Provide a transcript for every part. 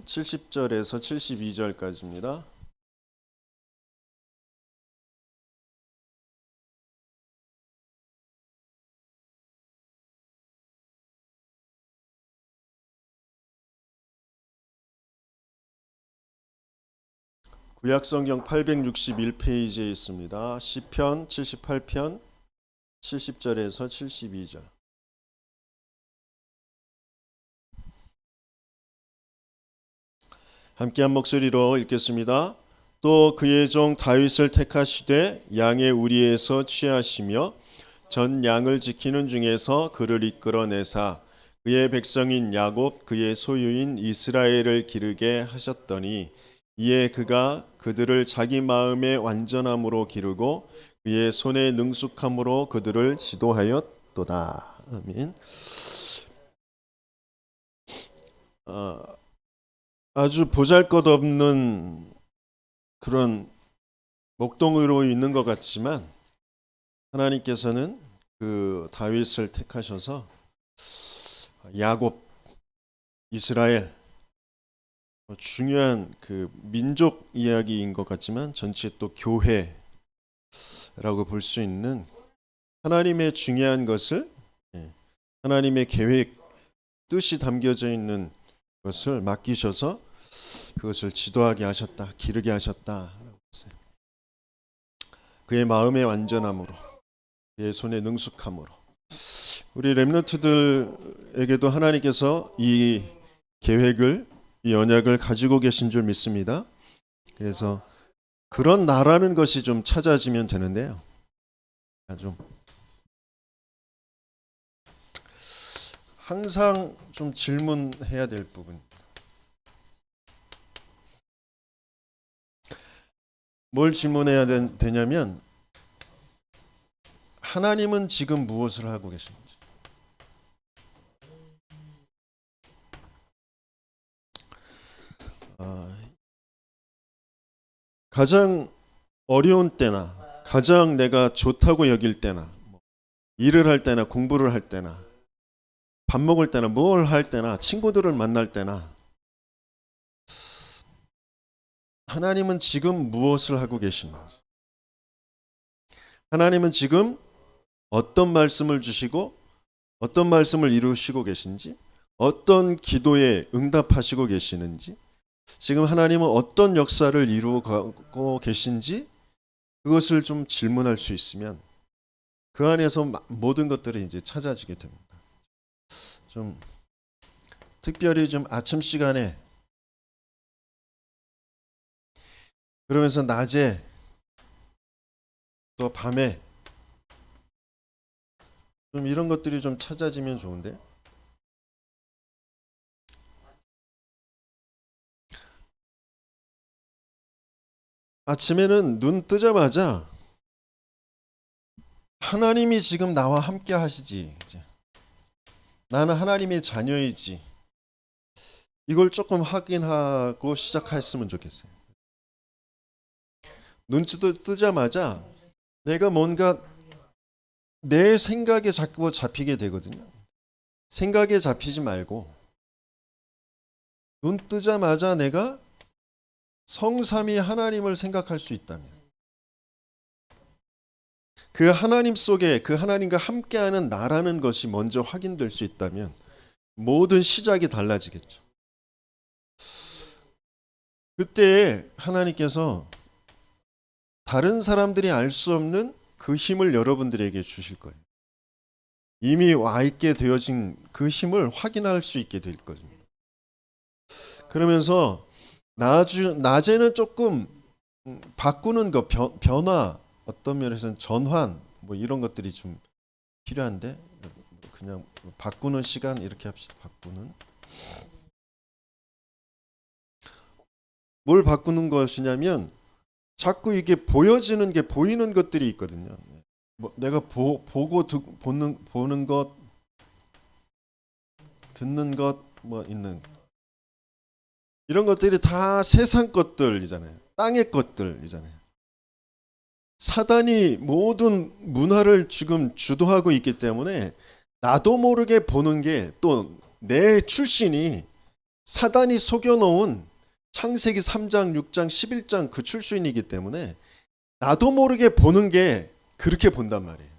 70절에서 72절까지입니다. 구약성경 861페이지에 있습니다. 시편 78편 70절에서 72절. 함께 한 목소리로 읽겠습니다. 또 그의 종 다윗을 택하시되 양의 우리에서 취하시며 전 양을 지키는 중에서 그를 이끌어내사 그의 백성인 야곱 그의 소유인 이스라엘을 기르게 하셨더니 이에 그가 그들을 자기 마음의 완전함으로 기르고 그의 손의 능숙함으로 그들을 지도하였도다. 아멘. 아주 보잘것없는 그런 목동으로 있는 것 같지만 하나님께서는 그 다윗을 택하셔서 야곱, 이스라엘, 중요한 그 민족 이야기인 것 같지만 전체 또 교회라고 볼 수 있는 하나님의 중요한 것을, 하나님의 계획, 뜻이 담겨져 있는 것을 맡기셔서 그것을 지도하게 하셨다, 기르게 하셨다. 그의 마음의 완전함으로, 그의 손의 능숙함으로. 우리 렘넌트들에게도 하나님께서 이 계획을, 이 언약을 가지고 계신 줄 믿습니다. 그래서 그런 나라는 것이 좀 찾아지면 되는데요. 좀 항상 좀 질문해야 될 부분. 뭘 질문해야 되냐면 하나님은 지금 무엇을 하고 계신지. 가장 어려운 때나 가장 내가 좋다고 여길 때나 일을 할 때나 공부를 할 때나 밥 먹을 때나 뭘 할 때나 친구들을 만날 때나 하나님은 지금 무엇을 하고 계시는지, 하나님은 지금 어떤 말씀을 주시고 어떤 말씀을 이루시고 계신지, 어떤 기도에 응답하시고 계시는지, 지금 하나님은 어떤 역사를 이루고 계신지 그것을 좀 질문할 수 있으면 그 안에서 모든 것들이 이제 찾아지게 됩니다. 좀 특별히 좀 아침 시간에 그러면서 낮에 또 밤에 좀 이런 것들이 좀 찾아지면 좋은데. 아침에는 눈 뜨자마자 하나님이 지금 나와 함께 하시지, 나는 하나님의 자녀이지, 이걸 조금 확인하고 시작했으면 좋겠어요. 눈 뜨자마자 내가 뭔가 내 생각에 자꾸 잡히게 되거든요. 생각에 잡히지 말고 눈 뜨자마자 내가 성삼위 하나님을 생각할 수 있다면, 그 하나님 속에 그 하나님과 함께하는 나라는 것이 먼저 확인될 수 있다면 모든 시작이 달라지겠죠. 그때 하나님께서 다른 사람들이 알 수 없는 그 힘을 여러분들에게 주실 거예요. 이미 와 있게 되어진 그 힘을 확인할 수 있게 될 겁니다. 그러면서 낮에는 조금 바꾸는 것, 변화, 어떤 면에서는 전환, 뭐 이런 것들이 좀 필요한데 그냥 바꾸는 시간 이렇게 합시다. 바꾸는. 뭘 바꾸는 것이냐면 자꾸 이게 보여지는 게, 보이는 것들이 있거든요. 뭐 내가 보는 것, 듣는 것, 뭐 있는 이런 것들이 다 세상 것들이잖아요. 땅의 것들이잖아요. 사단이 모든 문화를 지금 주도하고 있기 때문에 나도 모르게 보는 게, 또 내 출신이 사단이 속여놓은 창세기 3장, 6장, 11장 그 출신이기 때문에 나도 모르게 보는 게 그렇게 본단 말이에요.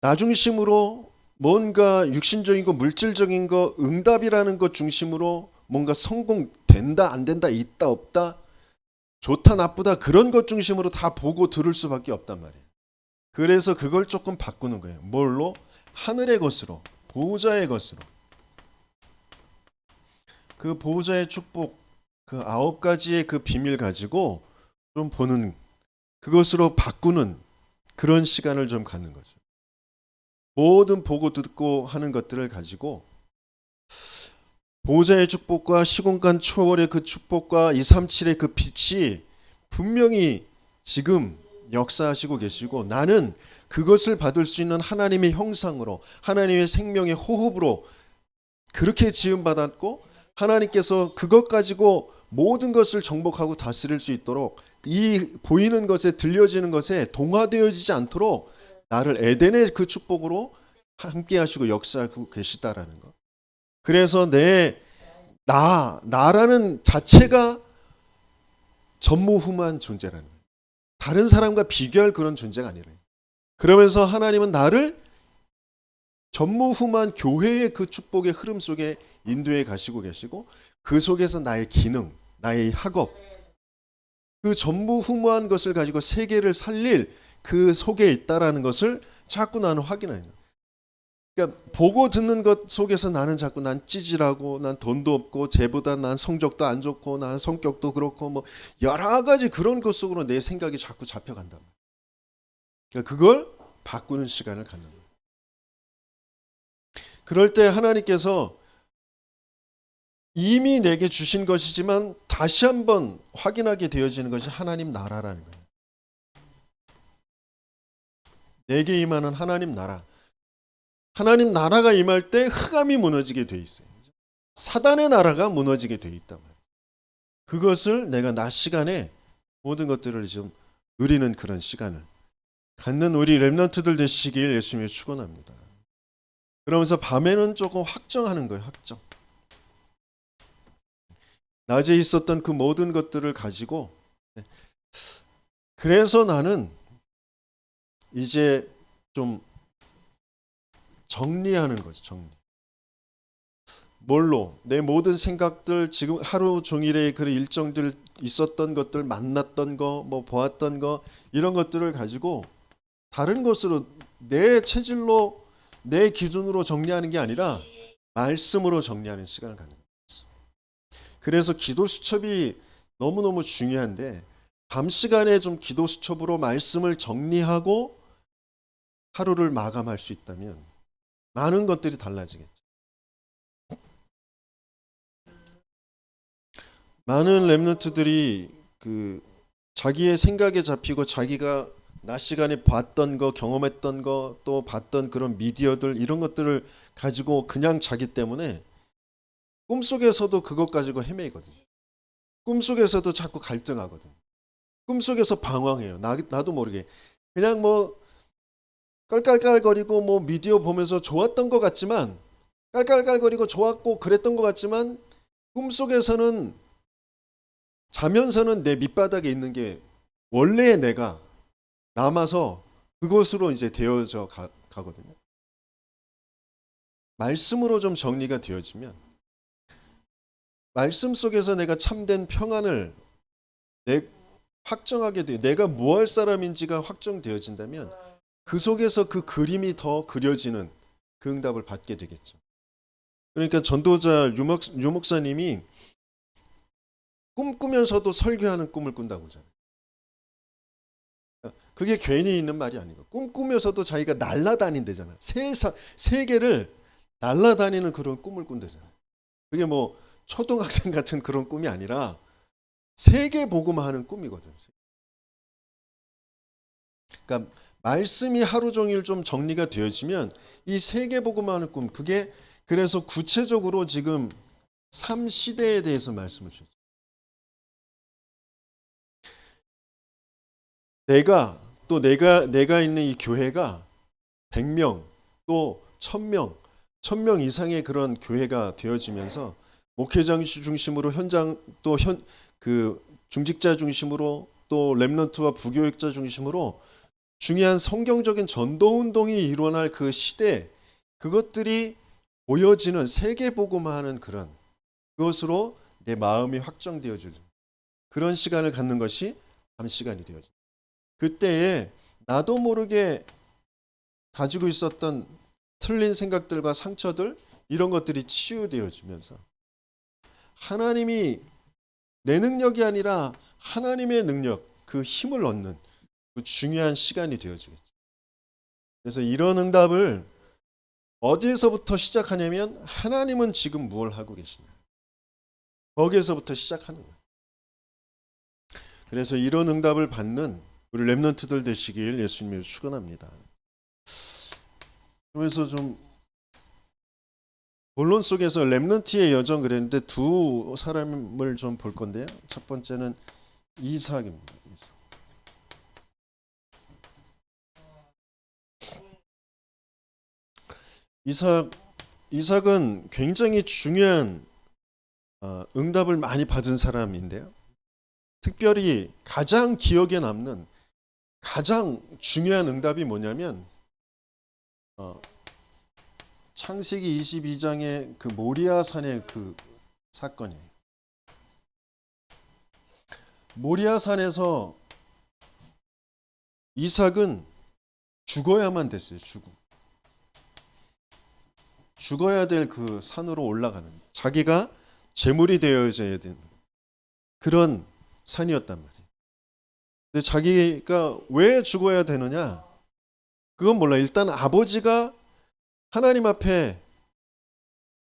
나 중심으로 뭔가 육신적인 거, 물질적인 거, 응답이라는 것 중심으로 뭔가 성공된다, 안 된다, 있다, 없다, 좋다, 나쁘다 그런 것 중심으로 다 보고 들을 수밖에 없단 말이에요. 그래서 그걸 조금 바꾸는 거예요. 뭘로? 하늘의 것으로, 보호자의 것으로. 그 보호자의 축복, 그 9가지의 그 비밀 가지고 좀 보는, 그것으로 바꾸는 그런 시간을 좀 갖는 거죠. 모든 보고 듣고 하는 것들을 가지고 보호자의 축복과 시공간 초월의 그 축복과 237의 그 빛이 분명히 지금 역사하시고 계시고, 나는 그것을 받을 수 있는 하나님의 형상으로, 하나님의 생명의 호흡으로 그렇게 지음받았고, 하나님께서 그것 가지고 모든 것을 정복하고 다스릴 수 있도록, 이 보이는 것에, 들려지는 것에 동화되어지지 않도록 나를 에덴의 그 축복으로 함께 하시고 역사하고 계시다라는 것. 그래서 나라는 자체가 전무후무한 존재라는 거예요. 다른 사람과 비교할 그런 존재가 아니래요. 그러면서 하나님은 나를 전무후무한 교회의 그 축복의 흐름 속에 인도해 가시고 계시고, 그 속에서 나의 기능, 나의 학업, 그 전무후무한 것을 가지고 세계를 살릴 그 속에 있다라는 것을 자꾸 나는 확인해요. 그러니까 보고 듣는 것 속에서 나는 자꾸 난 찌질하고, 난 돈도 없고, 쟤보다 난 성적도 안 좋고, 난 성격도 그렇고, 뭐 여러 가지 그런 것 속으로 내 생각이 자꾸 잡혀간다. 그러니까 그걸 바꾸는 시간을 갖는 거예요. 그럴 때 하나님께서 이미 내게 주신 것이지만 다시 한번 확인하게 되어지는 것이 하나님 나라라는 거예요. 내게 임하는 하나님 나라. 하나님 나라가 임할 때 흑암이 무너지게 돼 있어요. 사단의 나라가 무너지게 돼 있단 말이에요. 그것을 내가 낮 시간에 모든 것들을 좀 누리는 그런 시간을 갖는 우리 렘넌트들 되시길 예수님이 축원합니다. 그러면서 밤에는 조금 확정하는 거예요. 확정. 낮에 있었던 그 모든 것들을 가지고, 그래서 나는 이제 좀 정리하는 거죠. 정리. 뭘로? 내 모든 생각들, 지금 하루 종일의 그 일정들, 있었던 것들, 만났던 거, 뭐 보았던 거, 이런 것들을 가지고 다른 것으로, 내 체질로, 내 기준으로 정리하는 게 아니라 말씀으로 정리하는 시간을 갖는 거예요. 그래서 기도 수첩이 너무너무 중요한데, 밤 시간에 좀 기도 수첩으로 말씀을 정리하고 하루를 마감할 수 있다면 많은 것들이 달라지겠죠. 많은 렘넌트들이 그 자기의 생각에 잡히고, 자기가 낮 시간에 봤던 거, 경험했던 거, 또 봤던 그런 미디어들, 이런 것들을 가지고 그냥 자기 때문에 꿈속에서도 그것 가지고 헤매거든요. 꿈속에서도 자꾸 갈등하거든요. 꿈속에서 방황해요. 나도 모르게. 그냥 뭐 깔깔깔거리고 뭐 미디어 보면서 좋았던 것 같지만, 깔깔깔거리고 좋았고 그랬던 것 같지만, 꿈속에서는, 자면서는 내 밑바닥에 있는 게 원래의 내가 남아서 그것으로 이제 되어져 가거든요. 말씀으로 좀 정리가 되어지면, 말씀 속에서 내가 참된 평안을 확정하게 돼요. 내가 뭐 할 사람인지가 확정되어진다면 그 속에서 그 그림이 더 그려지는 그 응답을 받게 되겠죠. 그러니까 전도자 유 목사님이 꿈꾸면서도 설교하는 꿈을 꾼다고 하잖아요. 그게 괜히 있는 말이 아니고, 꿈꾸면서도 자기가 날아다닌대잖아요. 세계를 날아다니는 그런 꿈을 꾼대잖아요. 그게 뭐 초등학생 같은 그런 꿈이 아니라 세계 복음화 하는 꿈이거든요. 그러니까 말씀이 하루 종일 좀 정리가 되어지면 이 세계 복음화 하는 꿈, 그게, 그래서 구체적으로 지금 3시대에 대해서 말씀을 주셨죠. 내가 있는 이 교회가 100명, 또 1000명, 1000명 이상의 그런 교회가 되어지면서 목회장 중심으로 현장 또 그 중직자 중심으로 또 렘넌트와 부교육자 중심으로 중요한 성경적인 전도 운동이 일어날 그 시대, 그것들이 보여지는 세계복음화하는 그런 그것으로 내 마음이 확정되어지는 그런 시간을 갖는 것이 밤 시간이 되어져. 그때에 나도 모르게 가지고 있었던 틀린 생각들과 상처들, 이런 것들이 치유되어지면서 하나님이 내 능력이 아니라 하나님의 능력, 그 힘을 얻는 그 중요한 시간이 되어지겠죠. 그래서 이런 응답을 어디에서부터 시작하냐면 하나님은 지금 무엇을 하고 계시냐, 거기에서부터 시작하는 거예요. 그래서 이런 응답을 받는 우리 렘넌트들 되시길 예수님이 축원합니다. 그러면서 좀 본론 속에서 렘넌트의 여정 그랬는데 두 사람을 좀 볼 건데요. 첫 번째는 이삭입니다. 이삭은 굉장히 중요한 응답을 많이 받은 사람인데요. 특별히 가장 기억에 남는 가장 중요한 응답이 뭐냐면 창세기 22장의 그 모리아산의 그 사건이에요. 모리아산에서 이삭은 죽어야만 됐어요. 죽어야 될 그 산으로 올라가는, 자기가 제물이 되어져야 되는 그런 산이었단 말이에요. 근데 자기가 왜 죽어야 되느냐? 그건 몰라. 일단 아버지가 하나님 앞에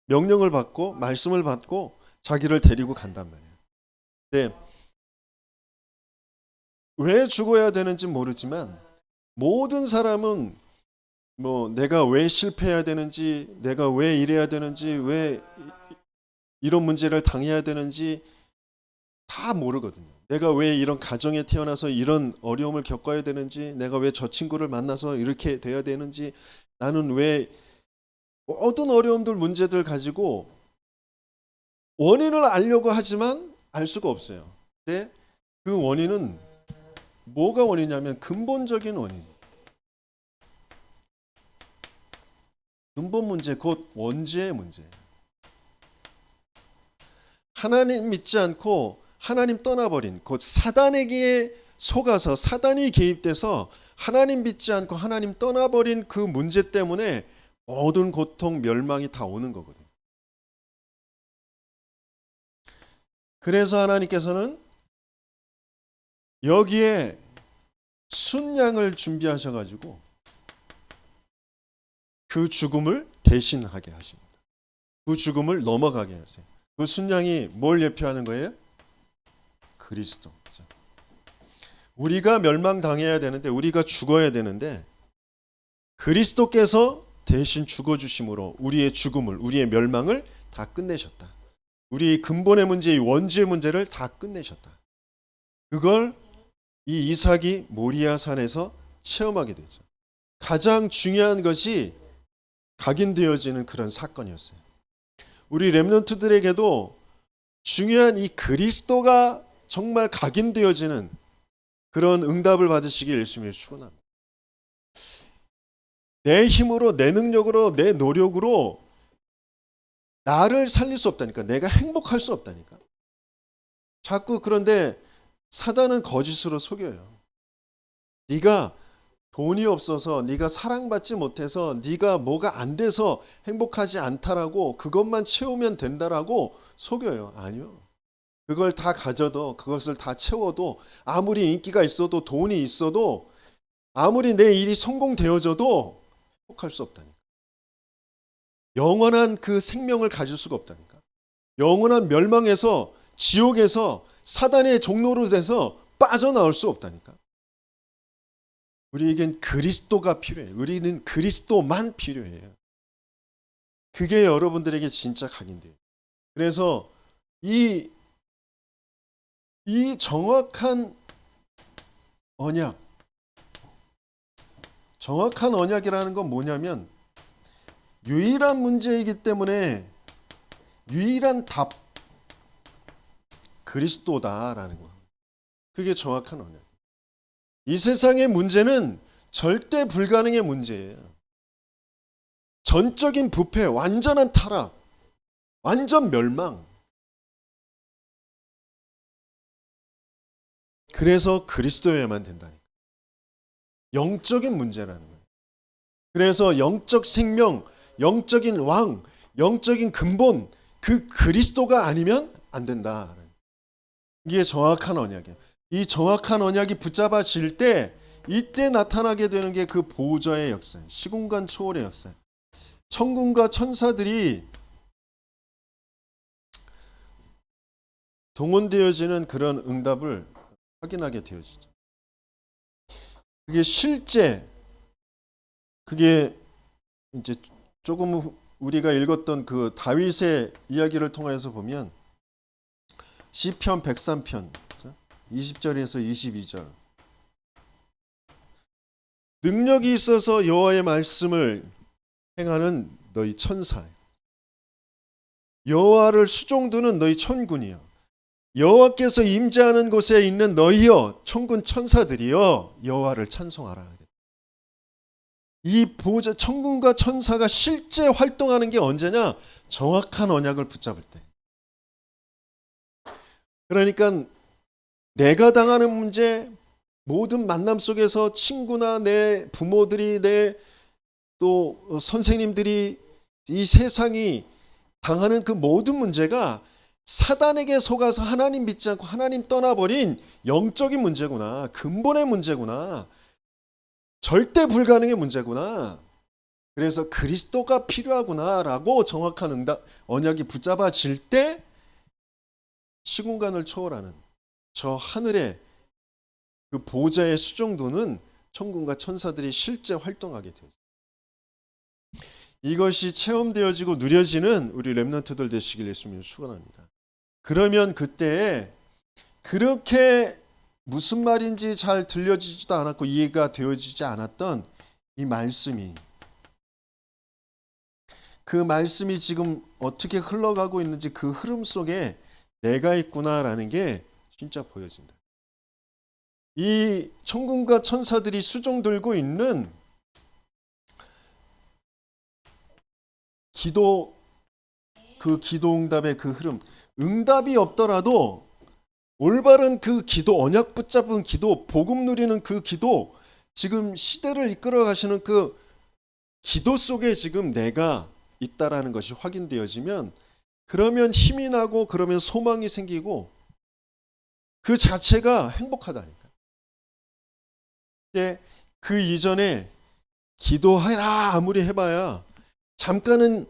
명령을 받고 말씀을 받고 자기를 데리고 간단 말이에요. 근데 왜 죽어야 되는지 모르지만 모든 사람은 뭐 내가 왜 실패해야 되는지, 내가 왜 이래야 되는지, 왜 이런 문제를 당해야 되는지 다 모르거든요. 내가 왜 이런 가정에 태어나서 이런 어려움을 겪어야 되는지, 내가 왜 저 친구를 만나서 이렇게 돼야 되는지, 나는 왜 모든 어려움들 문제들 가지고 원인을 알려고 하지만 알 수가 없어요. 근데 그 원인은 뭐가 원인이냐면 근본적인 원인, 근본 문제, 곧 원죄의 문제예요. 하나님 믿지 않고 하나님 떠나버린, 곧 사단에게 속아서 사단이 개입돼서 하나님 믿지 않고 하나님 떠나버린 그 문제 때문에 모든 고통, 멸망이 다 오는 거거든요. 그래서 하나님께서는 여기에 순양을 준비하셔가지고 그 죽음을 대신하게 하십니다. 그 죽음을 넘어가게 하세요. 그 순양이 뭘 예표하는 거예요? 그리스도. 우리가 멸망당해야 되는데, 우리가 죽어야 되는데 그리스도께서 대신 죽어주심으로 우리의 죽음을, 우리의 멸망을 다 끝내셨다. 우리 근본의 문제, 이 원죄의 문제를 다 끝내셨다. 그걸 이 이삭이 모리아산에서 체험하게 되죠. 가장 중요한 것이 각인되어지는 그런 사건이었어요. 우리 렘넌트들에게도 중요한 이 그리스도가 정말 각인되어지는 그런 응답을 받으시길 열심히 축원합니다. 내 힘으로, 내 능력으로, 내 노력으로 나를 살릴 수 없다니까. 내가 행복할 수 없다니까. 자꾸 그런데 사단은 거짓으로 속여요. 네가 돈이 없어서, 네가 사랑받지 못해서, 네가 뭐가 안 돼서 행복하지 않다라고, 그것만 채우면 된다라고 속여요. 아니요. 그걸 다 가져도, 그것을 다 채워도, 아무리 인기가 있어도, 돈이 있어도, 아무리 내 일이 성공되어져도 행복할 수 없다니까. 영원한 그 생명을 가질 수가 없다니까. 영원한 멸망에서, 지옥에서 사단의 종로로 돼서 빠져나올 수 없다니까. 우리에겐 그리스도가 필요해요. 우리는 그리스도만 필요해요. 그게 여러분들에게 진짜 각인돼요. 그래서 이 정확한 언약, 정확한 언약이라는 건 뭐냐면 유일한 문제이기 때문에 유일한 답 그리스도다라는 거. 그게 정확한 언약. 이 세상의 문제는 절대 불가능의 문제예요. 전적인 부패, 완전한 타락, 완전 멸망. 그래서 그리스도여야만 된다니까. 영적인 문제라는 거예요. 그래서 영적 생명, 영적인 왕, 영적인 근본, 그 그리스도가 아니면 안 된다. 이게 정확한 언약이에요. 이 정확한 언약이 붙잡아질 때 이때 나타나게 되는 게 그 보호자의 역사예요. 시공간 초월의 역사예요. 천군과 천사들이 동원되어지는 그런 응답을 확인하게 되어지죠. 그게 실제, 그게 이제 조금 우리가 읽었던 그 다윗의 이야기를 통해서 보면 시편 103편 20절에서 22절, 능력이 있어서 여호와의 말씀을 행하는 너희 천사, 여호와를 수종두는 너희 천군이여, 여호와께서 임재하는 곳에 있는 너희여 천군 천사들이여 여호와를 찬송하라. 이 보호자 천군과 천사가 실제 활동하는 게 언제냐? 정확한 언약을 붙잡을 때. 그러니까 내가 당하는 문제, 모든 만남 속에서 친구나 내 부모들이, 내 또 선생님들이, 이 세상이 당하는 그 모든 문제가 사단에게 속아서 하나님 믿지 않고 하나님 떠나버린 영적인 문제구나. 근본의 문제구나. 절대 불가능의 문제구나. 그래서 그리스도가 필요하구나라고 정확한 응답, 언약이 붙잡아질 때 시공간을 초월하는 저 하늘의 그 보좌의 수종도는 천군과 천사들이 실제 활동하게 돼요. 이것이 체험되어지고 누려지는 우리 렘넌트들 되시길 예수님을 축원합니다. 그러면 그때 그렇게 무슨 말인지 잘 들려지지도 않았고 이해가 되어지지 않았던 이 말씀이, 그 말씀이 지금 어떻게 흘러가고 있는지 그 흐름 속에 내가 있구나라는 게 진짜 보여진다. 이 천군과 천사들이 수종 들고 있는 기도, 그 기도 응답의 그 흐름, 응답이 없더라도 올바른 그 기도, 언약 붙잡은 기도, 복음 누리는 그 기도, 지금 시대를 이끌어 가시는 그 기도 속에 지금 내가 있다라는 것이 확인되어지면, 그러면 힘이 나고 그러면 소망이 생기고 그 자체가 행복하다니까. 근데 그 이전에 기도해라 아무리 해봐야 잠깐은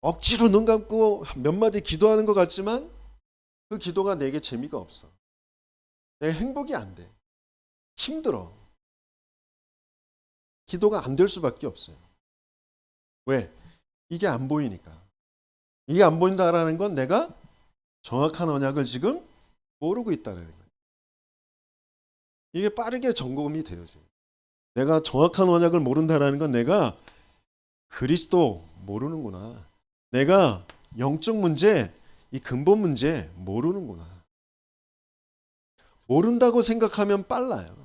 억지로 눈 감고 몇 마디 기도하는 것 같지만 그 기도가 내게 재미가 없어. 내가 행복이 안 돼. 힘들어. 기도가 안 될 수밖에 없어요. 왜? 이게 안 보이니까. 이게 안 보인다라는 건 내가 정확한 언약을 지금 모르고 있다는 거예요. 이게 빠르게 점검이 되어져요. 내가 정확한 언약을 모른다라는 건 내가 그리스도 모르는구나. 내가 영적 문제, 이 근본 문제 모르는구나. 모른다고 생각하면 빨라요.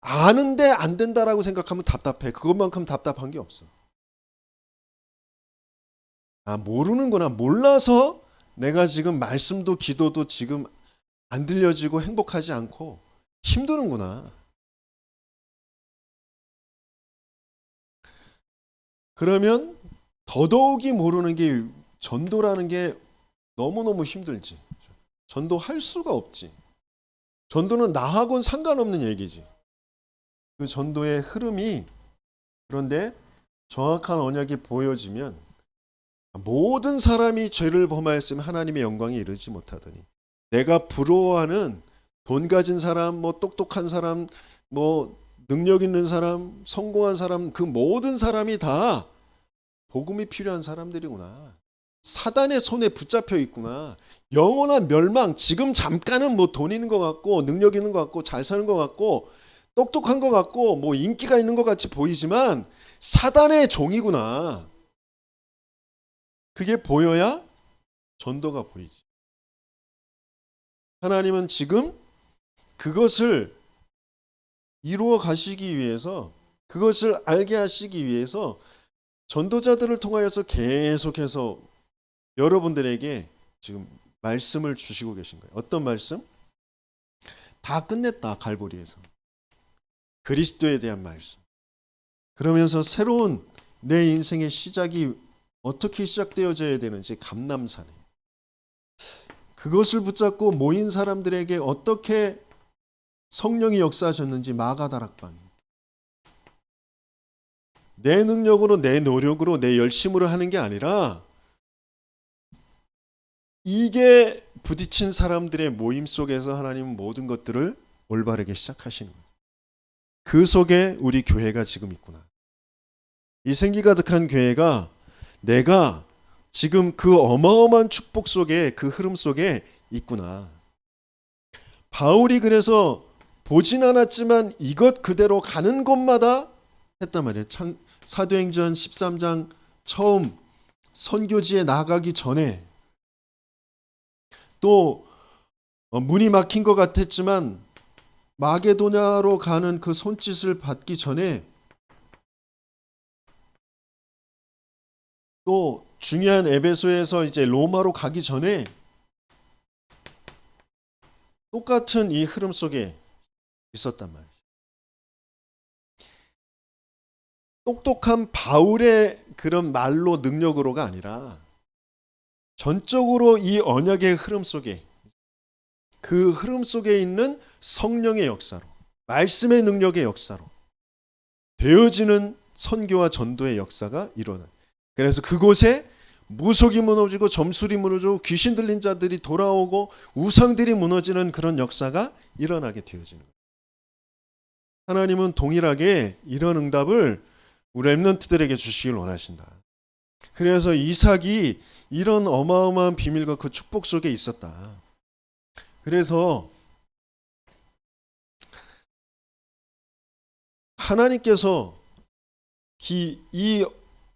아는데 안 된다라고 생각하면 답답해. 그것만큼 답답한 게 없어. 아, 모르는구나. 몰라서 내가 지금 말씀도 기도도 지금 안 들려지고 행복하지 않고 힘드는구나. 그러면 더더욱이 모르는 게 전도라는 게 너무너무 힘들지. 전도할 수가 없지. 전도는 나하고는 상관없는 얘기지. 그 전도의 흐름이, 그런데 정확한 언약이 보여지면 모든 사람이 죄를 범하였으면 하나님의 영광에 이르지 못하더니, 내가 부러워하는 돈 가진 사람, 뭐 똑똑한 사람, 뭐 능력 있는 사람, 성공한 사람, 그 모든 사람이 다 복음이 필요한 사람들이구나. 사단의 손에 붙잡혀 있구나. 영원한 멸망, 지금 잠깐은 뭐 돈 있는 것 같고 능력 있는 것 같고 잘 사는 것 같고 똑똑한 것 같고 뭐 인기가 있는 것 같이 보이지만 사단의 종이구나. 그게 보여야 전도가 보이지. 하나님은 지금 그것을 이루어 가시기 위해서, 그것을 알게 하시기 위해서 전도자들을 통하여서 계속해서 여러분들에게 지금 말씀을 주시고 계신 거예요. 어떤 말씀? 다 끝냈다, 갈보리에서. 그리스도에 대한 말씀. 그러면서 새로운 내 인생의 시작이 어떻게 시작되어져야 되는지 감람산에, 그것을 붙잡고 모인 사람들에게 어떻게 성령이 역사하셨는지 마가다락방. 내 능력으로, 내 노력으로, 내 열심으로 하는 게 아니라 이게 부딪힌 사람들의 모임 속에서 하나님은 모든 것들을 올바르게 시작하시는 거예요. 그 속에 우리 교회가 지금 있구나. 이 생기 가득한 교회가 내가 지금 그 어마어마한 축복 속에, 그 흐름 속에 있구나. 바울이 그래서 보진 않았지만 이것 그대로 가는 곳마다 했단 말이에요. 사도행전 13장 처음 선교지에 나가기 전에 또 문이 막힌 것 같았지만 마게도냐로 가는 그 손짓을 받기 전에 또 중요한 에베소에서 이제 로마로 가기 전에 똑같은 이 흐름 속에 있었단 말이에요. 똑똑한 바울의 그런 말로 능력으로가 아니라 전적으로 이 언약의 흐름 속에, 그 흐름 속에 있는 성령의 역사로, 말씀의 능력의 역사로 되어지는 선교와 전도의 역사가 일어나요. 그래서 그곳에 무속이 무너지고 점술이 무너지고 귀신 들린 자들이 돌아오고 우상들이 무너지는 그런 역사가 일어나게 되어지는 거예요. 하나님은 동일하게 이런 응답을 우리 렘넌트들에게 주시길 원하신다. 그래서 이삭이 이런 어마어마한 비밀과 그 축복 속에 있었다. 그래서 하나님께서 이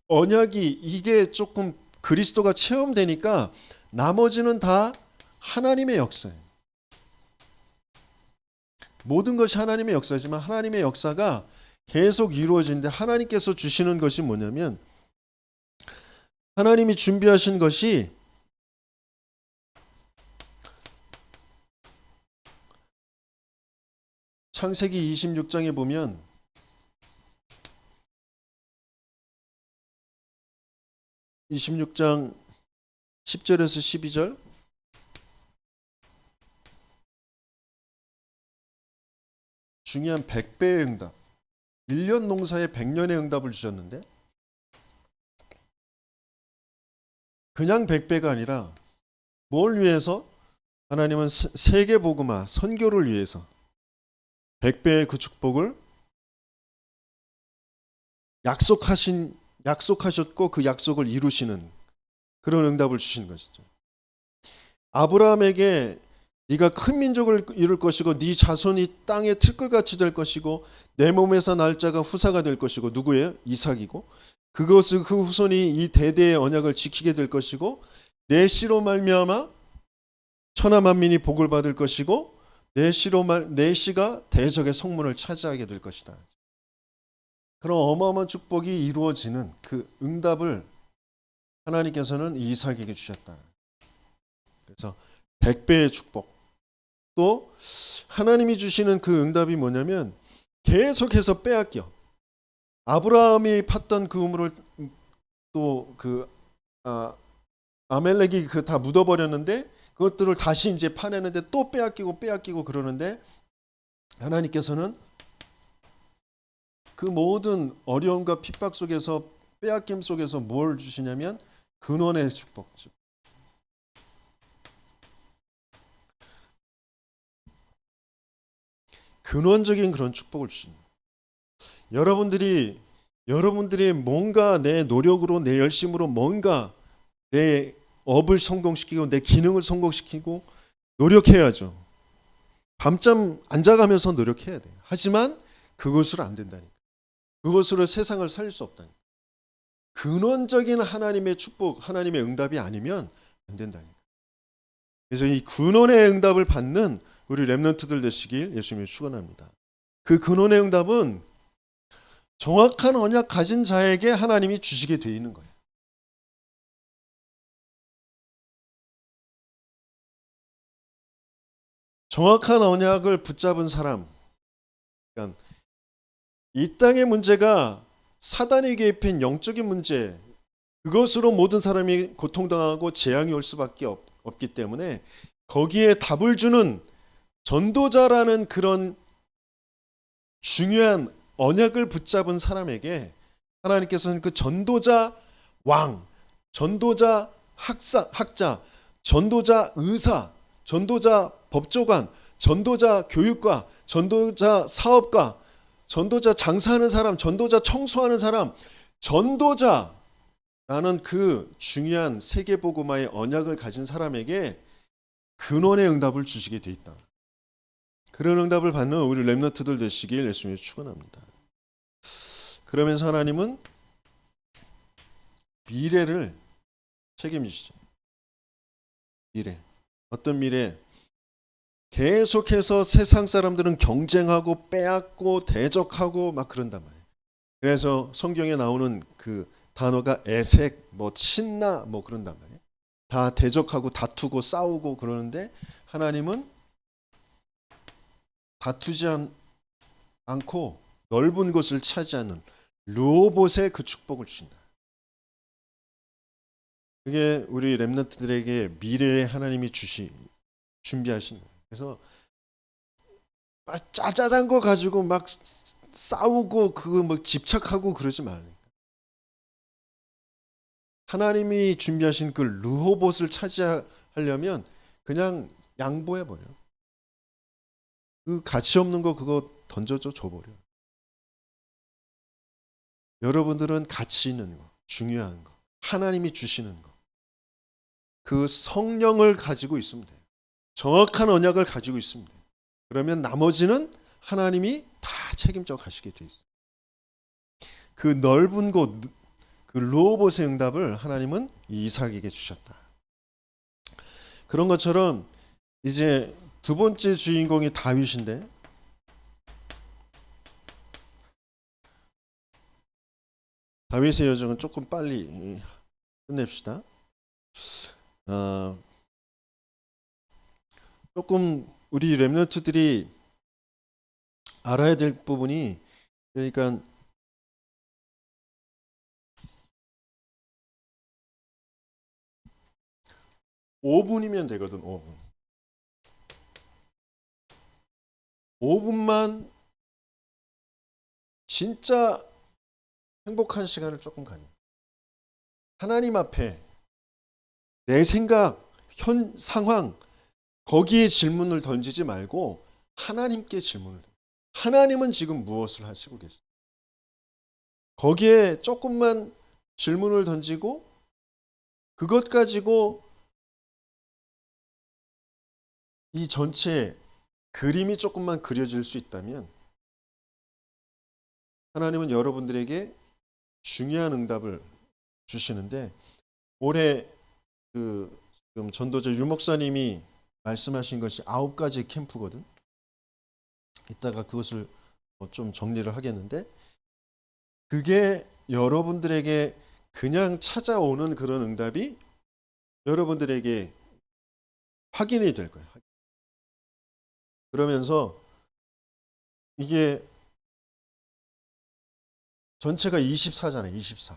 언약이 이게 조금 그리스도가 체험되니까 나머지는 다 하나님의 역사예요. 모든 것이 하나님의 역사지만 하나님의 역사가 계속 이루어지는데 하나님께서 주시는 것이 뭐냐면, 하나님이 준비하신 것이 창세기 26장에 보면 (26장 10절에서 12절) 중요한 100배의 응답, 1년 농사에 100년의 응답을 주셨는데 그냥 100배가 아니라 뭘 위해서? 하나님은 세계복음화, 선교를 위해서 100배의 그 축복을 약속하셨고 그 약속을 이루시는 그런 응답을 주신 것이죠. 아브라함에게 네가 큰 민족을 이룰 것이고 네 자손이 땅의 틀끌같이 될 것이고 내 몸에서 날 자가 후사가 될 것이고, 누구예요? 이삭이고, 그것을 그 후손이 이 대대의 언약을 지키게 될 것이고 내 씨로 말미암아 천하 만민이 복을 받을 것이고 내 씨가 대적의 성문을 차지하게 될 것이다. 그런 어마어마한 축복이 이루어지는 그 응답을 하나님께서는 이삭에게 주셨다. 그래서 100배의 축복. 또 하나님이 주시는 그 응답이 뭐냐면 계속해서 빼앗겨. 아브라함이 팠던 그 우물을 또 아멜렉이 다 묻어버렸는데 그것들을 다시 이제 파내는데 또 빼앗기고 그러는데, 하나님께서는 그 모든 어려움과 핍박 속에서, 빼앗김 속에서 뭘 주시냐면 근원의 축복. 근원적인 그런 축복을 주십니다. 여러분들이 뭔가 내 노력으로, 내 열심으로 뭔가 내 업을 성공시키고 내 기능을 성공시키고 노력해야죠. 밤잠 안 자가면서 노력해야 돼요. 하지만 그것으로 안 된다니까. 그것으로 세상을 살릴 수 없다니까. 근원적인 하나님의 축복, 하나님의 응답이 아니면 안 된다니까. 그래서 이 근원의 응답을 받는 우리 렘넌트들 되시길 예수님이 축원합니다. 그 근원의 응답은 정확한 언약 가진 자에게 하나님이 주시게 돼 있는 거예요. 정확한 언약을 붙잡은 사람, 그러니까 이 땅의 문제가 사단이 개입한 영적인 문제, 그것으로 모든 사람이 고통당하고 재앙이 올 수밖에 없기 때문에 거기에 답을 주는 전도자라는 그런 중요한 언약을 붙잡은 사람에게 하나님께서는 그 전도자 왕, 전도자 학자, 전도자 의사, 전도자 법조관, 전도자 교육가, 전도자 사업가, 전도자 장사하는 사람, 전도자 청소하는 사람, 전도자라는 그 중요한 세계복음화의 언약을 가진 사람에게 근원의 응답을 주시게 돼 있다. 그런 응답을 받는 우리 렘넌트들 되시길 예수님이 축원합니다. 그러면서 하나님은 미래를 책임지시죠. 미래. 어떤 미래? 계속해서 세상 사람들은 경쟁하고 빼앗고 대적하고 막 그런단 말이에요. 그래서 성경에 나오는 그 단어가 애색, 뭐 신나, 뭐 그런단 말이에요. 다 대적하고 다투고 싸우고 그러는데 하나님은 다투지 않고 넓은 곳을 차지하는 르호봇의 그 축복을 주신다. 그게 우리 렘넌트들에게 미래에 하나님이 준비하신 거예요. 그래서 짜잘한 거 가지고 막 싸우고 그거 막 집착하고 그러지 말라니까. 하나님이 준비하신 그 르호봇을 차지하려면 그냥 양보해 버려. 그 가치 없는 거 그거 줘버려. 여러분들은 가치 있는 거, 중요한 거, 하나님이 주시는 거, 그 성령을 가지고 있으면 돼요. 정확한 언약을 가지고 있으면 돼요. 그러면 나머지는 하나님이 다 책임져 가시게 돼 있어요. 그 넓은 곳, 그 르호봇의 응답을 하나님은 이삭에게 주셨다. 그런 것처럼 이제 두 번째 주인공이 다윗인데, 다윗의 여정은 조금 빨리 끝냅시다. 조금 우리 렘넌트들이 알아야 될 부분이, 그러니까 5분이면 되거든. 5분. 5분만 진짜 행복한 시간을 조금 가져. 하나님 앞에 내 생각, 현 상황, 거기에 질문을 던지지 말고 하나님께 질문을 던져. 하나님은 지금 무엇을 하시고 계세요? 거기에 조금만 질문을 던지고 그것 가지고 이 전체 그림이 조금만 그려질 수 있다면 하나님은 여러분들에게 중요한 응답을 주시는데, 올해 지금 전도자 유 목사님이 말씀하신 것이 9가지 캠프거든. 이따가 그것을 좀 정리를 하겠는데, 그게 여러분들에게 그냥 찾아오는 그런 응답이 여러분들에게 확인이 될 거예요. 그러면서 이게 전체가 24잖아요. 24.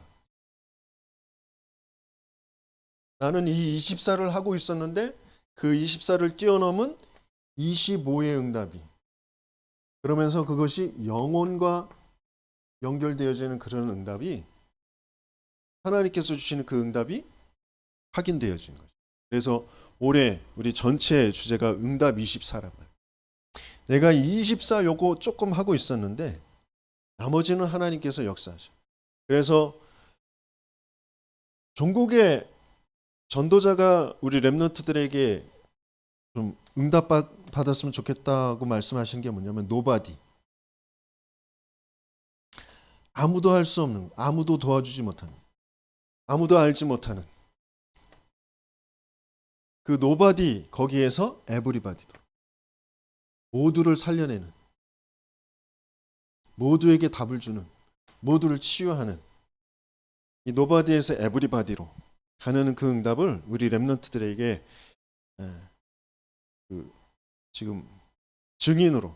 나는 이 24를 하고 있었는데 그 24를 뛰어넘은 25의 응답이, 그러면서 그것이 영혼과 연결되어지는 그런 응답이, 하나님께서 주시는 그 응답이 확인되어지는 거죠. 그래서 올해 우리 전체 주제가 응답 24란 말이에요. 내가 24 요거 조금 하고 있었는데 나머지는 하나님께서 역사하셔. 그래서 종국의 전도자가 우리 렘넌트들에게 좀 응답 받았으면 좋겠다고 말씀하신 게 뭐냐면, 노바디. 아무도 할 수 없는, 아무도 도와주지 못하는. 아무도 알지 못하는 그 노바디 거기에서 에브리바디도 모두를 살려내는, 모두에게 답을 주는, 모두를 치유하는 이 노바디에서 에브리바디로 가는 그 응답을 우리 렘넌트들에게 지금 증인으로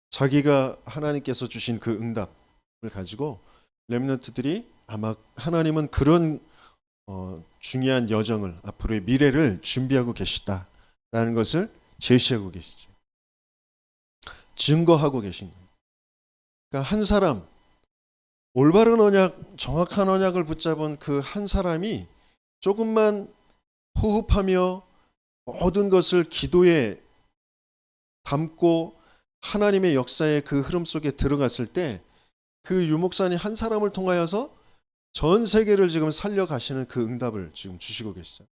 자기가 하나님께서 주신 그 응답을 가지고 렘넌트들이 아마 하나님은 그런 중요한 여정을, 앞으로의 미래를 준비하고 계시다라는 것을 제시하고 계시죠. 증거하고 계신 거예요. 그러니까 한 사람, 올바른 언약, 정확한 언약을 붙잡은 그 한 사람이 조금만 호흡하며 모든 것을 기도에 담고 하나님의 역사의 그 흐름 속에 들어갔을 때 그 유목사님 한 사람을 통하여서 전 세계를 지금 살려가시는 그 응답을 지금 주시고 계시죠.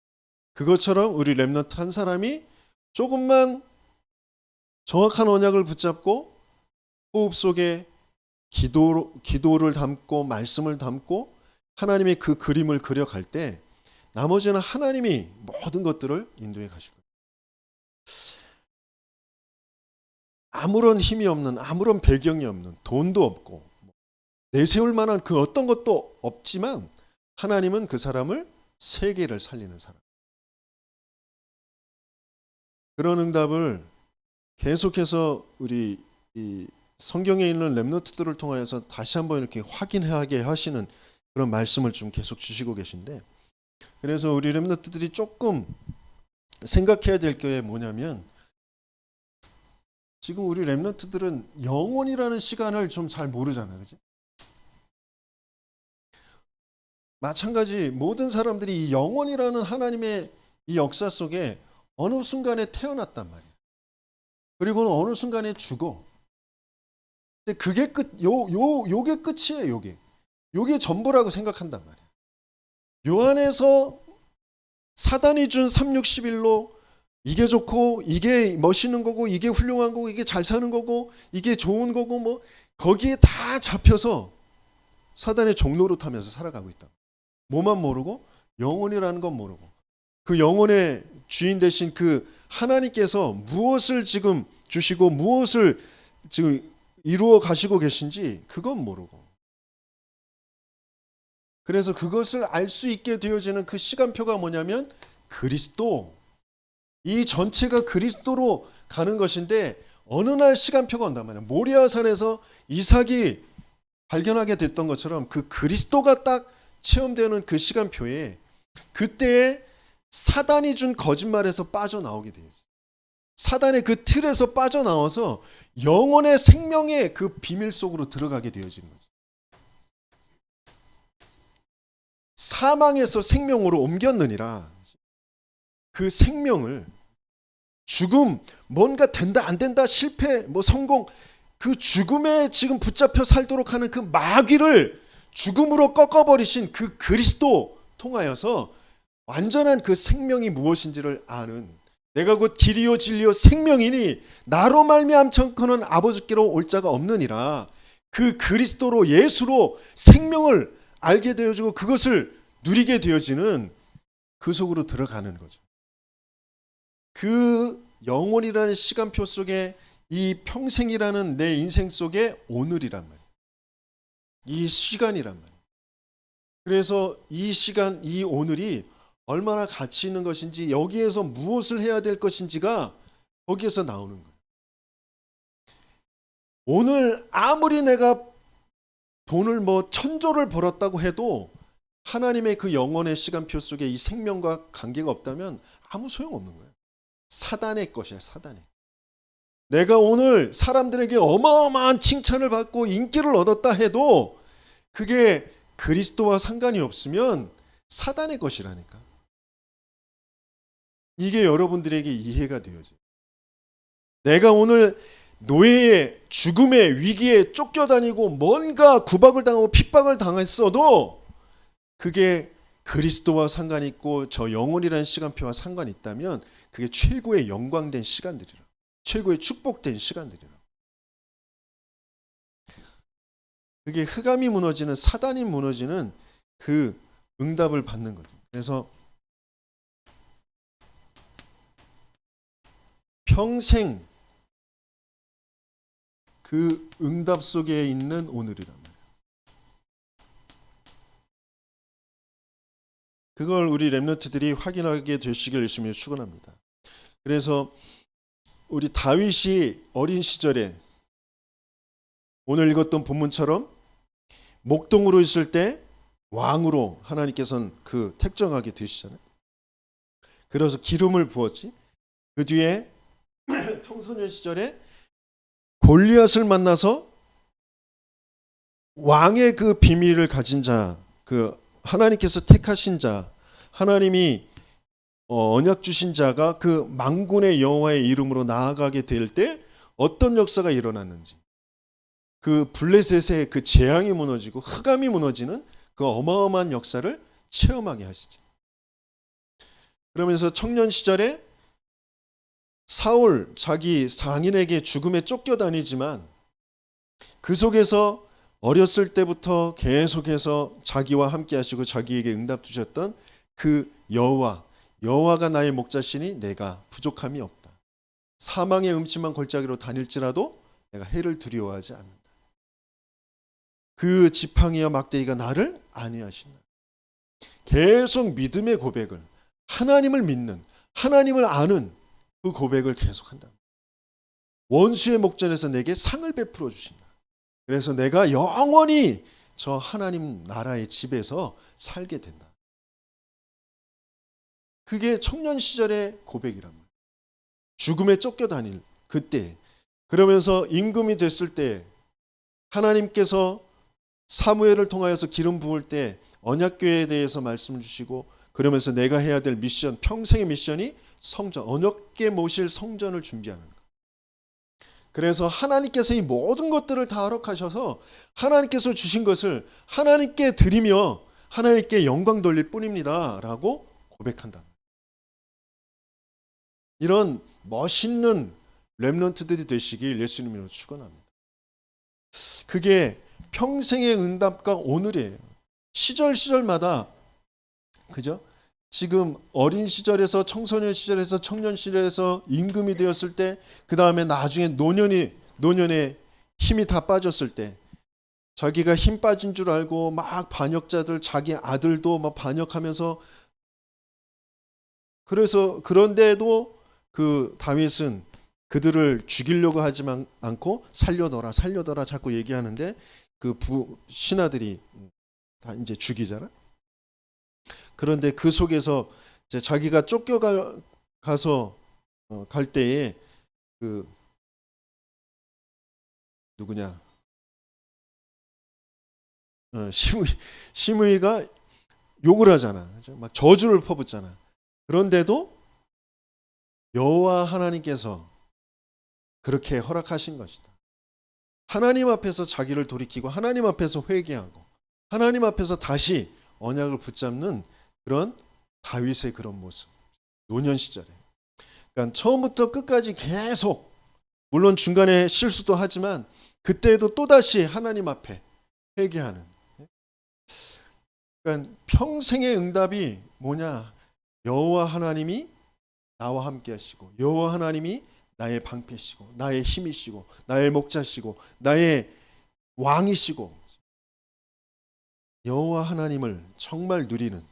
그것처럼 우리 렘넌트 한 사람이 조금만 정확한 언약을 붙잡고 호흡 속에 기도를 담고 말씀을 담고 하나님의 그 그림을 그려갈 때 나머지는 하나님이 모든 것들을 인도해 가실 거예요. 아무런 힘이 없는, 아무런 배경이 없는, 돈도 없고 내세울 만한 그 어떤 것도 없지만 하나님은 그 사람을 세계를 살리는 사람. 그런 응답을 계속해서 우리 이 성경에 있는 렘넌트들을 통하여서 다시 한번 이렇게 확인하게 하시는 그런 말씀을 좀 계속 주시고 계신데, 그래서 우리 렘넌트들이 조금 생각해야 될 게 뭐냐면, 지금 우리 렘넌트들은 영혼이라는 시간을 좀 잘 모르잖아요, 그렇지? 마찬가지 모든 사람들이 이 영혼이라는 하나님의 이 역사 속에 어느 순간에 태어났단 말이에요. 그리고는 어느 순간에 죽어. 근데 그게 요게 끝이에요, 요게 전부라고 생각한단 말이에요. 요 안에서 사단이 준 361로 이게 좋고 이게 멋있는 거고 이게 훌륭한 거고 이게 잘 사는 거고 이게 좋은 거고 뭐 거기에 다 잡혀서 사단의 종로로 타면서 살아가고 있다. 뭐만 모르고 영혼이라는 건 모르고 그 영혼의 주인 되신 그 하나님께서 무엇을 지금 주시고 무엇을 지금 이루어 가시고 계신지 그건 모르고, 그래서 그것을 알 수 있게 되어지는 그 시간표가 뭐냐면 그리스도, 이 전체가 그리스도로 가는 것인데 어느 날 시간표가 온단 말이에요. 모리아산에서 이삭이 발견하게 됐던 것처럼 그 그리스도가 딱 체험되는 그 시간표에 그때에 사단이 준 거짓말에서 빠져나오게 돼요. 사단의 그 틀에서 빠져나와서 영혼의 생명의 그 비밀 속으로 들어가게 되어지는 거죠. 사망에서 생명으로 옮겼느니라. 그 생명을 죽음, 뭔가 된다 안 된다 실패 뭐 성공, 그 죽음에 지금 붙잡혀 살도록 하는 그 마귀를 죽음으로 꺾어버리신 그 그리스도 통하여서 완전한 그 생명이 무엇인지를 아는, 내가 곧 길이요 진리요 생명이니 나로 말미암청커는 아버지께로 올 자가 없느니라. 그 그리스도로 예수로 생명을 알게 되어지고 그것을 누리게 되어지는 그 속으로 들어가는 거죠. 그 영혼이라는 시간표 속에 이 평생이라는 내 인생 속에 오늘이란 말이에요. 이 시간이란 말이에요. 그래서 이 시간, 이 오늘이 얼마나 가치 있는 것인지, 여기에서 무엇을 해야 될 것인지가 거기에서 나오는 거예요. 오늘 아무리 내가 돈을 뭐 1000조를 벌었다고 해도 하나님의 그 영혼의 시간표 속에 이 생명과 관계가 없다면 아무 소용없는 거예요. 사단의 것이에요, 사단의. 내가 오늘 사람들에게 어마어마한 칭찬을 받고 인기를 얻었다 해도 그게 그리스도와 상관이 없으면 사단의 것이라니까. 이게 여러분들에게 이해가 되어져요. 내가 오늘 노예의 죽음의 위기에 쫓겨다니고 뭔가 구박을 당하고 핍박을 당했어도 그게 그리스도와 상관이 있고 저 영혼이라는 시간표와 상관이 있다면 그게 최고의 영광된 시간들이라, 최고의 축복된 시간들이라. 그게 흑암이 무너지는, 사단이 무너지는 그 응답을 받는 거죠. 그래서 평생 그 응답 속에 있는 오늘이란 말이에요. 그걸 우리 렘넌트들이 확인하게 되시길 열심히 축원합니다. 그래서 우리 다윗이 어린 시절에 오늘 읽었던 본문처럼 목동으로 있을 때 왕으로 하나님께서는 그 택정하게 되시잖아요. 그래서 기름을 부었지. 그 뒤에 청소년 시절에 골리앗을 만나서 왕의 그 비밀을 가진 자, 그 하나님께서 택하신 자, 하나님이 언약 주신 자가 그 만군의 여호와의 이름으로 나아가게 될 때 어떤 역사가 일어났는지, 그 블레셋의 그 재앙이 무너지고 흑암이 무너지는 그 어마어마한 역사를 체험하게 하시죠. 그러면서 청년 시절에 사울 자기 장인에게 죽음에 쫓겨다니지만 그 속에서 어렸을 때부터 계속해서 자기와 함께 하시고 자기에게 응답 주셨던 그 여호와가 나의 목자시니 내가 부족함이 없다. 사망의 음침한 골짜기로 다닐지라도 내가 해를 두려워하지 않는다. 그 지팡이와 막대기가 나를 안위하신다. 계속 믿음의 고백을, 하나님을 믿는, 하나님을 아는 그 고백을 계속한다. 원수의 목전에서 내게 상을 베풀어 주신다. 그래서 내가 영원히 저 하나님 나라의 집에서 살게 된다. 그게 청년 시절의 고백이란 말이에요. 죽음에 쫓겨다닐 그때, 그러면서 임금이 됐을 때 하나님께서 사무엘을 통하여서 기름 부을 때 언약궤에 대해서 말씀 주시고, 그러면서 내가 해야 될 미션, 평생의 미션이 성전, 언약궤 모실 성전을 준비하는 것. 그래서 하나님께서 이 모든 것들을 다 허락하셔서 하나님께서 주신 것을 하나님께 드리며 하나님께 영광 돌릴 뿐입니다 라고 고백한다. 이런 멋있는 렘넌트들이 되시길 예수님으로 축원합니다. 그게 평생의 응답과 오늘이에요. 시절마다, 그죠? 지금 어린 시절에서 청소년 시절에서 청년 시절에서 임금이 되었을 때, 그 다음에 나중에 노년에 힘이 다 빠졌을 때, 자기가 힘 빠진 줄 알고 막 반역자들, 자기 아들도 막 반역하면서, 그래서 그런데도 그 다윗은 그들을 죽이려고 하지만 않고 살려둬라 자꾸 얘기하는데 그 신하들이 다 이제 죽이잖아. 그런데 그 속에서 이제 자기가 쫓겨가서 갈 때에 그 누구냐 시므이가 욕을 하잖아. 막 저주를 퍼붓잖아. 그런데도 여호와 하나님께서 그렇게 허락하신 것이다. 하나님 앞에서 자기를 돌이키고 하나님 앞에서 회개하고 하나님 앞에서 다시 언약을 붙잡는 그런 다윗의 그런 모습. 노년 시절에. 그러니까 처음부터 끝까지 계속, 물론 중간에 실수도 하지만 그때도 또다시 하나님 앞에 회개하는. 그러니까 평생의 응답이 뭐냐? 여호와 하나님이 나와 함께 하시고 여호와 하나님이 나의 방패시고 나의 힘이시고 나의 목자시고 나의 왕이시고, 여호와 하나님을 정말 누리는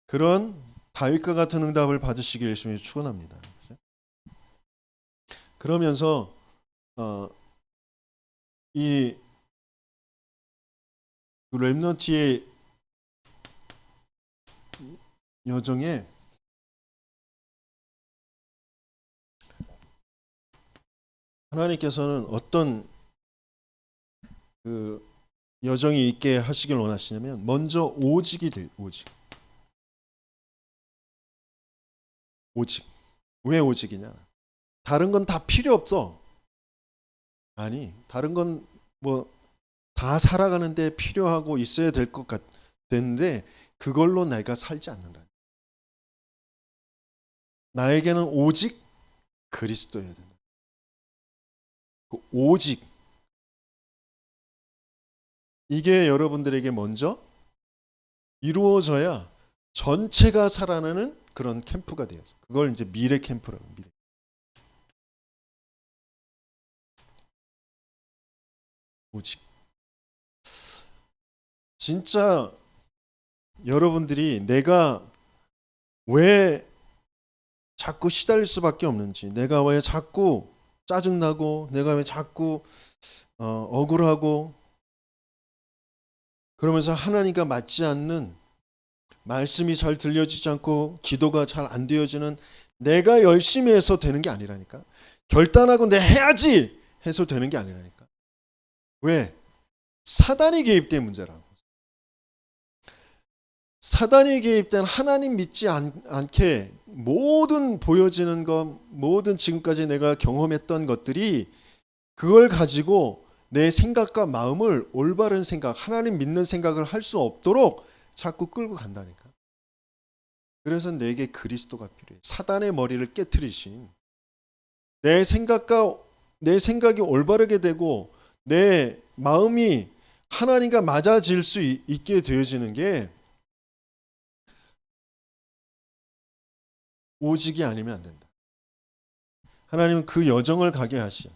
그런 다윗과 같은 응답을 받으시길 열심히 축원합니다. 그러면서 이 렘넌트의 여정에 하나님께서는 어떤 그 여정이 있게 하시길 원하시냐면, 먼저 오직이 돼요. 오직. 왜 오직이냐? 다른 건 다 필요 없어. 아니, 다른 건 뭐 다 살아가는데 필요하고 있어야 될 것 같은데 그걸로 내가 살지 않는다. 나에게는 오직 그리스도여야 된다. 그 오직, 이게 여러분들에게 먼저 이루어져야 전체가 살아나는 그런 캠프가 되어져. 그걸 이제 미래 캠프라고. 미래. 오직 진짜 여러분들이 내가 왜 자꾸 시달릴 수밖에 없는지, 내가 왜 자꾸 짜증나고, 내가 왜 자꾸 억울하고, 그러면서 하나님과 맞지 않는, 말씀이 잘 들려지지 않고 기도가 잘 안 되어지는, 내가 열심히 해서 되는 게 아니라니까. 결단하고 내 해야지 해서 되는 게 아니라니까. 왜? 사단이 개입된 문제라고. 사단이 개입된, 하나님 믿지 않게 모든 보여지는 것, 모든 지금까지 내가 경험했던 것들이, 그걸 가지고 내 생각과 마음을 올바른 생각, 하나님 믿는 생각을 할 수 없도록 자꾸 끌고 간다니까. 그래서 내게 그리스도가 필요해. 사단의 머리를 깨트리신, 내 생각이 올바르게 되고 내 마음이 하나님과 맞아질 수 있게 되어지는 게 오직이 아니면 안 된다. 하나님은 그 여정을 가게 하시오.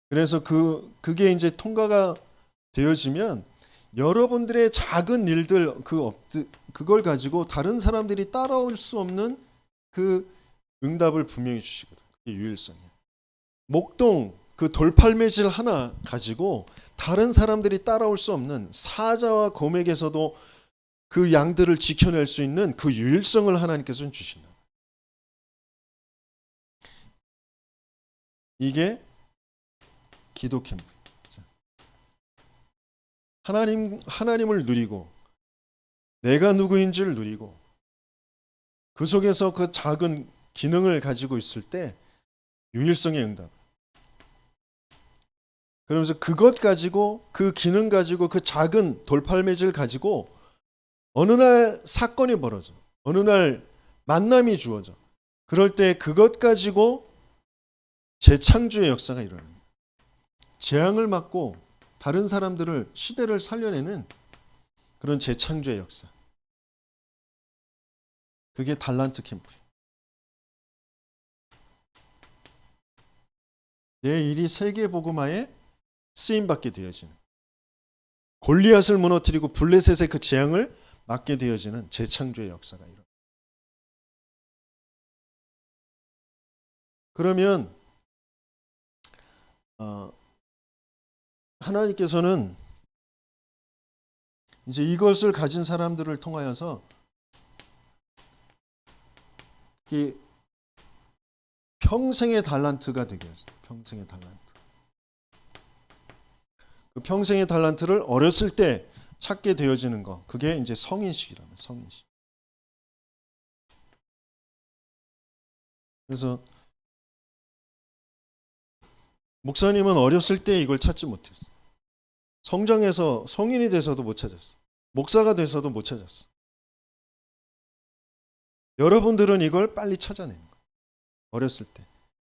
그래서 그게 이제 통과가 되어지면 여러분들의 작은 일들, 그걸 가지고 다른 사람들이 따라올 수 없는 그 응답을 분명히 주시거든. 그게 유일성이야. 목동 그 돌팔매질 하나 가지고 다른 사람들이 따라올 수 없는, 사자와 곰에게서도 그 양들을 지켜낼 수 있는 그 유일성을 하나님께서는 주신다. 이게 기도 캠프. 하나님을 누리고 내가 누구인지를 누리고 그 속에서 그 작은 기능을 가지고 있을 때 유일성의 응답. 그러면서 그것 가지고, 그 기능 가지고, 그 작은 돌팔매질 가지고 어느 날 사건이 벌어져. 어느 날 만남이 주어져. 그럴 때 그것 가지고 재창조의 역사가 일어납니다. 재앙을 막고 다른 사람들을, 시대를 살려내는 그런 재창조의 역사. 그게 달란트 캠프예요. 내 일이 세계복음화에 쓰임받게 되어지는, 골리앗을 무너뜨리고 블레셋의 그 재앙을 막게 되어지는 재창조의 역사가 일어납니다. 그러면 하나님께서는 이제 이것을 가진 사람들을 통하여서 이 평생의 달란트가 되게 하시죠. 평생의 달란트. 그 평생의 달란트를 어렸을 때 찾게 되어지는 거, 그게 이제 성인식이라면 성인식. 그래서 목사님은 어렸을 때 이걸 찾지 못했어. 성장해서 성인이 돼서도 못 찾았어. 목사가 돼서도 못 찾았어. 여러분들은 이걸 빨리 찾아내는 거예요. 어렸을 때.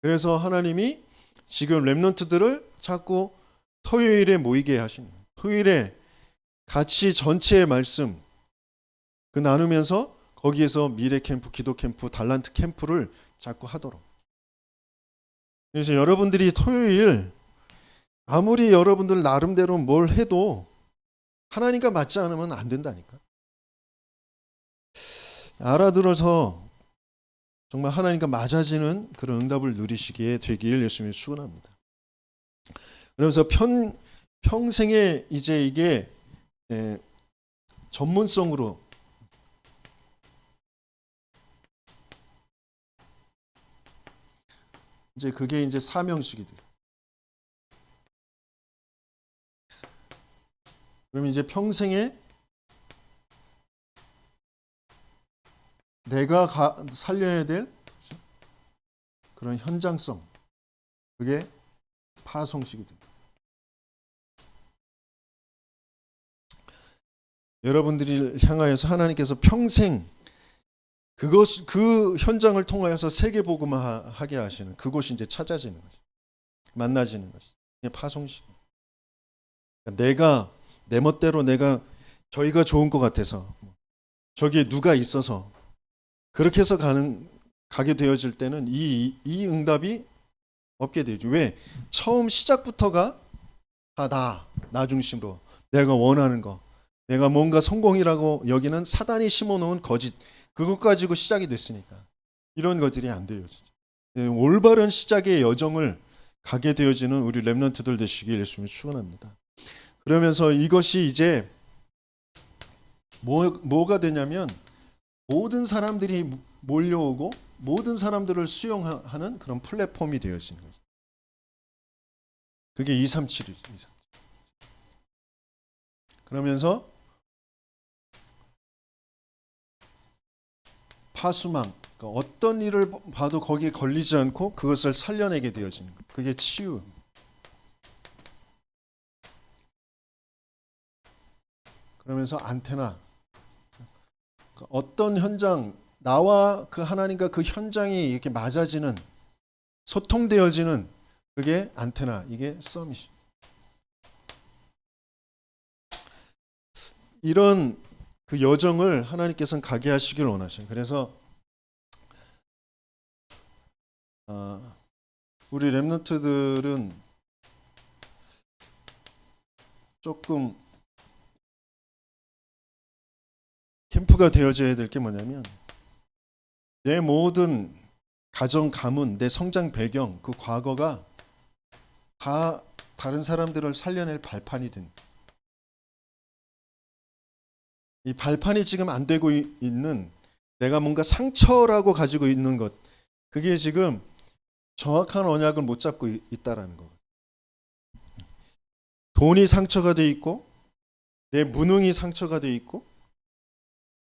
그래서 하나님이 지금 렘넌트들을 자꾸 토요일에 모이게 하시는 거예요. 토요일에 같이 전체의 말씀 그 나누면서 거기에서 미래 캠프, 기도 캠프, 달란트 캠프를 자꾸 하도록. 그래서 여러분들이 토요일 아무리 여러분들 나름대로 뭘 해도 하나님과 맞지 않으면 안 된다니까. 알아들어서 정말 하나님과 맞아지는 그런 응답을 누리시기에 되길 예수님이 축원합니다. 그래서 평생에 이제 이게 전문성으로 이제 그게 이제 사명식이 돼요. 그럼 이제 평생에 내가 살려야 될 그런 현장성, 그게 파송식이 됩니다. 여러분들이 향하여서 하나님께서 평생 그 현장을 통하여서 세계복음화하게 하시는 그곳이 이제 찾아지는 거죠. 만나지는 거죠. 이게 파송식. 내가 내 멋대로 저희가 좋은 것 같아서 저기에 누가 있어서 그렇게 해서 가게 되어질 때는 이 응답이 없게 되죠. 왜? 처음 시작부터가 다 나 중심으로 내가 원하는 거, 내가 뭔가 성공이라고 여기는 사단이 심어놓은 거짓, 그것 가지고 시작이 됐으니까 이런 것들이 안 되어지죠. 올바른 시작의 여정을 가게 되어지는 우리 렘넌트들 되시길 예수님이 축원합니다. 그러면서 이것이 이제 뭐가 되냐면 모든 사람들이 몰려오고 모든 사람들을 수용하는 그런 플랫폼이 되어지는 거죠. 그게 237이죠. 그러면서 파수망, 그러니까 어떤 일을 봐도 거기에 걸리지 않고 그것을 살려내게 되어지는 것. 그게 치유. 그러면서 안테나. 그러니까 어떤 현장, 나와 그 하나님과 그 현장이 이렇게 맞아지는, 소통되어지는 그게 안테나, 이게 서밋. 이런 그 여정을 하나님께서는 가게 하시길 원하셔요. 그래서 우리 렘넌트들은 조금 캠프가 되어져야 될 게 뭐냐면 내 모든 가정 가문, 내 성장 배경, 그 과거가 다 다른 사람들을 살려낼 발판이 된, 이 발판이 지금 안 되고 있는 내가 뭔가 상처라고 가지고 있는 것, 그게 지금 정확한 언약을 못 잡고 있다라는 거. 돈이 상처가 돼 있고 내 무능이 상처가 돼 있고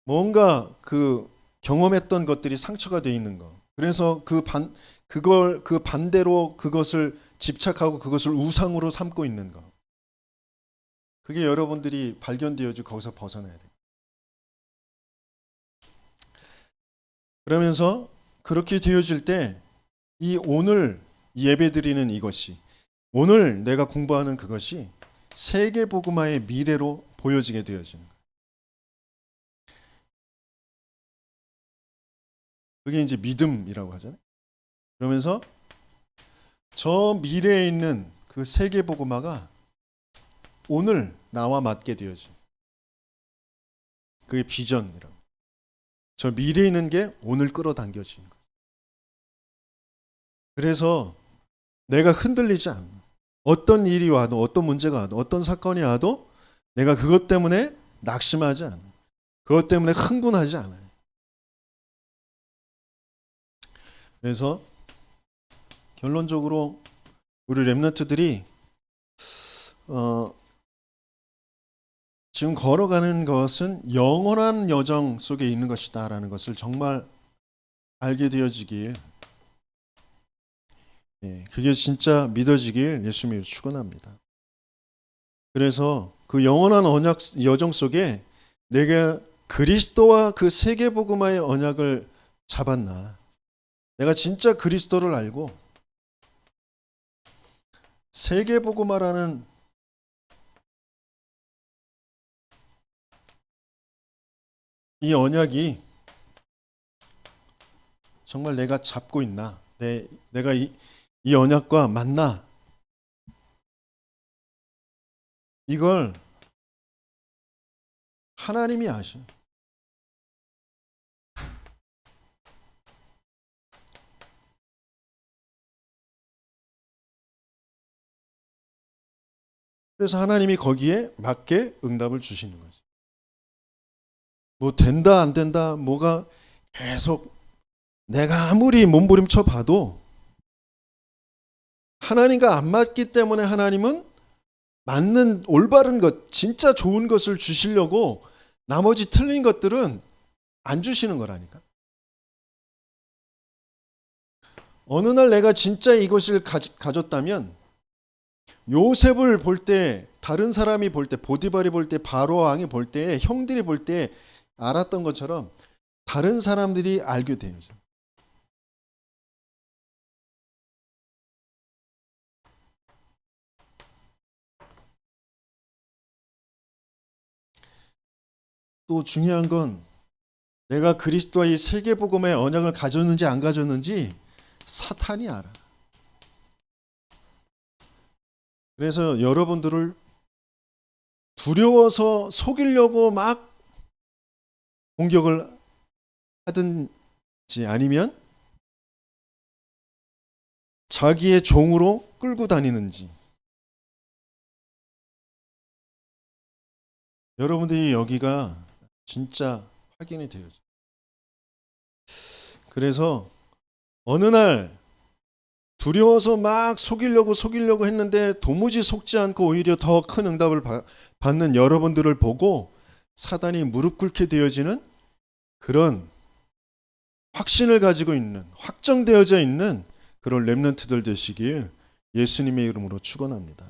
뭔가 그 경험했던 것들이 상처가 돼 있는 거. 그래서 그 반대로 그것을 집착하고 그것을 우상으로 삼고 있는 거. 그게 여러분들이 발견되어지고 거기서 벗어나야 돼요. 그러면서 그렇게 되어질 때 이 오늘 예배 드리는 이것이, 오늘 내가 공부하는 그것이 세계 복음화의 미래로 보여지게 되어지는 거예요. 그게 이제 믿음이라고 하잖아요. 그러면서 저 미래에 있는 그 세계 복음화가 오늘 나와 맞게 되어진, 그게 비전이라고. 저 미래에 있는 게 오늘 끌어당겨지는 거예요. 그래서 내가 흔들리지 않아. 어떤 일이 와도, 어떤 문제가 와도, 어떤 사건이 와도 내가 그것 때문에 낙심하지 않아. 그것 때문에 흥분하지 않아요. 그래서 결론적으로 우리 렘넌트들이 지금 걸어가는 것은 영원한 여정 속에 있는 것이다라는 것을 정말 알게 되어지길, 그게 진짜 믿어지길 예수님이 축원합니다. 그래서 그 영원한 언약 여정 속에 내가 그리스도와 그 세계 복음화의 언약을 잡았나, 내가 진짜 그리스도를 알고 세계 복음화라는 이 언약이 정말 내가 잡고 있나, 내가 이 언약과 맞나, 이걸 하나님이 아셔. 그래서 하나님이 거기에 맞게 응답을 주시는 거죠. 뭐 된다 안 된다, 뭐가 계속 내가 아무리 몸부림쳐 봐도 하나님과 안 맞기 때문에 하나님은 맞는 올바른 것, 진짜 좋은 것을 주시려고 나머지 틀린 것들은 안 주시는 거라니까. 어느 날 내가 진짜 이것을 가졌다면 요셉을 볼 때, 다른 사람이 볼 때, 보디발이 볼 때, 바로 왕이 볼 때, 형들이 볼 때 알았던 것처럼 다른 사람들이 알게 돼요. 또 중요한 건 내가 그리스도와 이 세계복음의 언약을 가졌는지 안 가졌는지 사탄이 알아. 그래서 여러분들을 두려워서 속이려고 막 공격을 하든지 아니면 자기의 종으로 끌고 다니는지, 여러분들이 여기가 진짜 확인이 돼요. 그래서 어느 날 두려워서 막 속이려고 했는데 도무지 속지 않고 오히려 더 큰 응답을 받는 여러분들을 보고 사단이 무릎 꿇게 되어지는 그런 확신을 가지고 있는, 확정되어져 있는 그런 렘넌트들 되시길 예수님의 이름으로 축원합니다.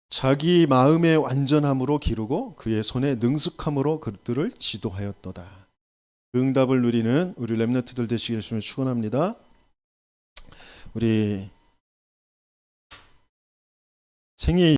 자기 마음의 완전함으로 기르고 그의 손의 능숙함으로 그들을 지도하였도다. 그 응답을 누리는 우리 렘넌트들 되시길 예수님을 축원합니다. 우리 생애